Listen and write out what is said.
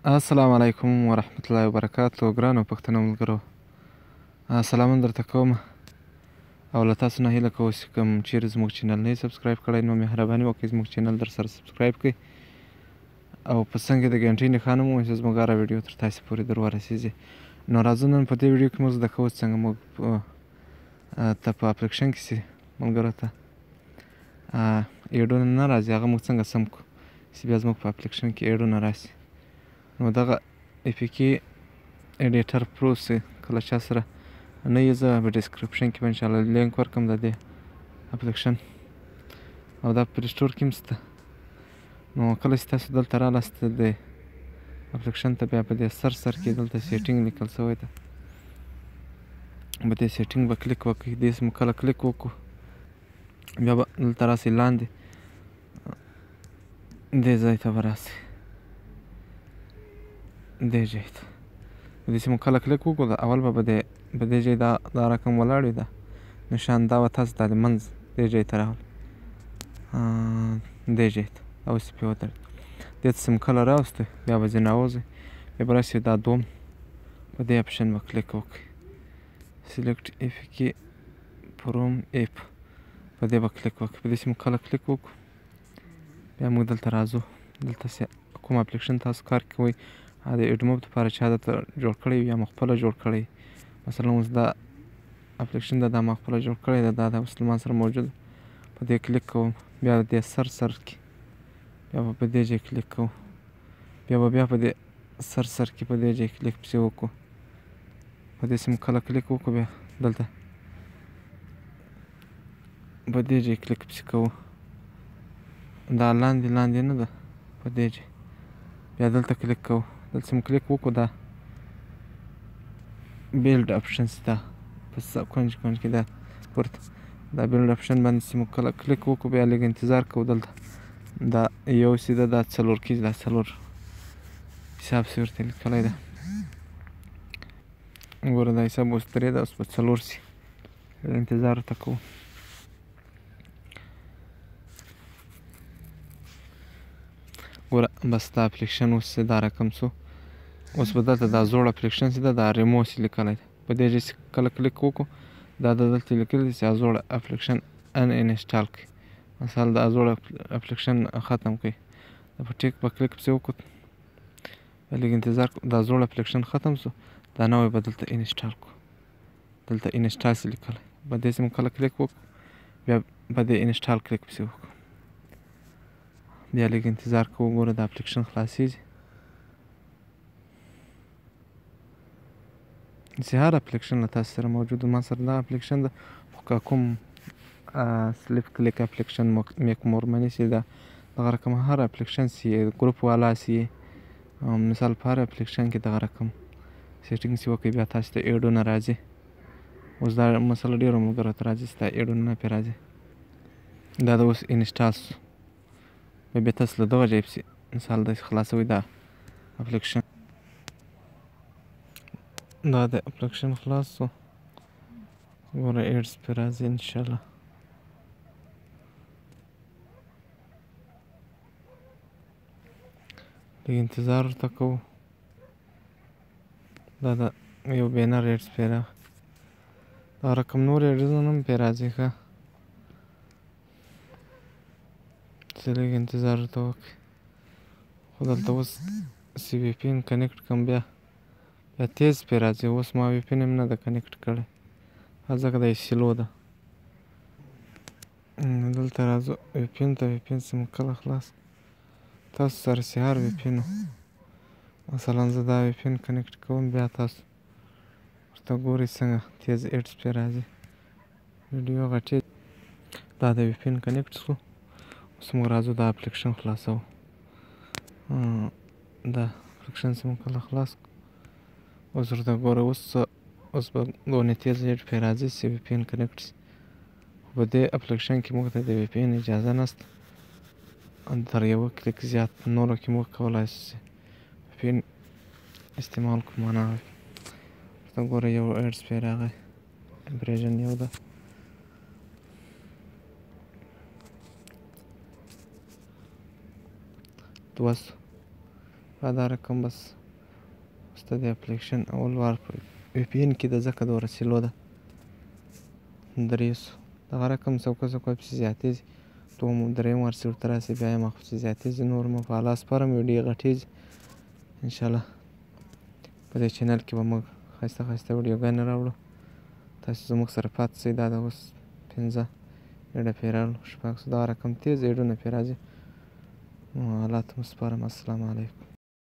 السلام علیکم ورحمت الله وبرکاتو. ګرانو پښتنو ملګرو، سلامونه درته کوم او له تاسو نه هیله کوم چې کوم چیرې زموږ چینل نه یې سبسکرایب کړی نو مهرباني وکړئ زموږ چینل در سره سبسکرایب کړئ او په څنګ کې د ګنټۍ نښان هم ووهئ چې زموږ هره ویډیو تر تاسې پورې در ورسېږي. نو راځو نن په دې ویډیو کې موږ زده کوو څنګه موږ ته په اپلیکیشن کې چې ملګرو ته ایډونه نه راځي هغه موږ څنګه سم کړو چې بیا زموږ په اپلیکیشن کې ایډونه راشي. نو دغه APK ایډیټر پرو چې کله چا سره نه یې زه په ډسکرپشن کې به انشاءالله لینک ورکړم د دې اپلیکیشن او دا پلی سټور کې هم شته. نو کله چې تاسو دلته رالاست د اپلیکیشن ته بیا په دې سر کې دلته سیټینګ لیکل شوی ده، په دې سیټینګ به کلیک وکړئ. دې مو کله کلیک وکړو بیا به دلته راسئ لاندې دې ځای ته به راسئ، دې ځای ته داسې مو کله کلیک وکړو اول به په دې ځای دا رقم ولاړ وي، دا نشان دا به تاسو ته د منځ دې ځای ته راولي، دې ځای ته اوس پرې ودرېد. دې ته چې مو کله راوستئ بیا به ځینې راوځئ، بیا به راسئ دا دوم په دې اپشن به کلیک وکړئ، سلیکټ APK فروم ایپ په دې به کلیک وکړئ. په دې چې مو کله کلیک وکړو بیا موږ دلته راځو، دلته چې کوم اپلیکیشن تاسو کار کوئ د ایډموب دپاره چا درته جوړ کړی وي یا مو خپله جوړ کړی، مثلا اوس دا اپلیکیشن دا ما خپله جوړ کړی ده، دا اوس له ما سره موجود ده. په دې کلیک کوم، بیا د دې سر کې بیا به په دې ځای کلیک کوو، بیا په دې سر کې په دې ځای کلیک پسې وکړو. په دې چې مو کله کلیک وکړو بیا دلته په دې ځای کلیک پسې کوو، دا لاندې نه ده، په دې ځای بیا دلته کلیک کوو. دلته چې مو کلیک وکړو دا بیلډ اپشن چې دا په کونج کې دا پورته دا بیلډ اپشن باندې چې مو کله کلیک وکړو بیا لږ انتظار کوو. دلته دا یو سیده دا څلور کیږي، دا څلور حساب چې ورته لیکلی ده، ګوره دا حساب اوس درې ده، اوس به څلور سي، انتظار ورته کوو. ګوره بس دا اپلیکیشن اوس چې دا رقم شو، اوس به دلته دا زوړ اپلیکیشن چې ده دا ریمو چې لیکلی دی، په دې ځای چې کله کلیک وکړو دا دلته لیکلي دي چې دا زوړ اپلیکیشن ان انسټال کړئ، مثلا دا زوړ اپلیکیشن ختم کړئ. دا په ټیک په کلیک پسې وکړو، لږ انتظار کوو، دا زوړ اپلیکیشن ختم شو، دا نوی به دلته انسټال کړو، دلته انسټال چې لیکلی، په دې چې مو کله کلیک وکړو بیا په دې انسټال کلیک پسې وکړو، بیا لږ انتظار کوو. ګوره دا اپلیکیشن خلاصېږي. چې هر اپلیکیشن له تاسو سره موجود ما سره دا اپلیکیشن ده، خو که کوم سلیپ کلیک اپلیکیشن میک مور منی چې دا دغه رقم هر اپلیکیشن چې ګروپ والا چې مثال په هر اپلیکیشن کې دغه رقم سیټینګ چې وکړئ بیا تاسو ته ایډونه راځي. اوس دا مثلا ډېرو ملګرو ته راځي چې دا ایډونه نه پرې راځي، دا د اوس انسټال شو، بیا تاسو له دغه ځای پسې مثال داسې خلاصوئ دا اپلیکیشن، دا د اپلیکیشن خلاص شو، ګوره ایډز پرې راځي انشاءالله. لږ انتظار ورته کوو، دا د یو بینر ایډز پرې راغی، دا رقم نور ایډزونه هم پرې راځي ښه، چې لږ انتظار ورته وکړئ. خو دلته اوس چې VPN کنیکټ کړم بیا تیز پرې راځي، اوس ما VPN هم نه ده کنیکټ کړی ځکه دا یې سلو ده. دلته راځو VPN ته، VPN چې مو کله خلاص تاسو سره چې هر VPN مثلا زه دا VPN کنیکټ کوم بیا تاسو ورته ګورئ څنګه تیز ایډز پرې راځي، ویډیو غټېږي. دا د VPN کنیکټ شو، اوس موږ راځو دا اپلیکیشن خلاصوو. دا اپلیکیشن چې مو کله خلاص اوس ورته ګوره اوس به دونې تیز ایډ پرې راځي چې VPN کنیکټ شي، خو په دې اپلیکیشن کې موږ ته د VPN اجازه نشته، تر یوه کلیک زیات نورو کې موږ کولی شو چې VPN استعمال کړو. معنا ورته ګوره یو ایډز پرې راغی، ورژن یو ده، دوه سوه دا رقم بس اوس د دې اپلیکیشن اول وار په وی پی این کې ده ځکه دومره سلو ده 300 دغه رقم څوکه پسې زیاتېږي درېیم وار چې ورته راسي بیا یې مخ پسې زیاتېږي نور مو په الله سپارم ویډیو غټېږي انشاءالله په دې چینل کې به موږ ښایسته ښایسته ویډیوګانې راوړو تاسو زموږ سره پاتې شئ دا د اوس 15 ایډه پرې راغلو شپږ دغه رقم تېز ایډونه پرې راځي الله ته مو سپارم السلام علیکم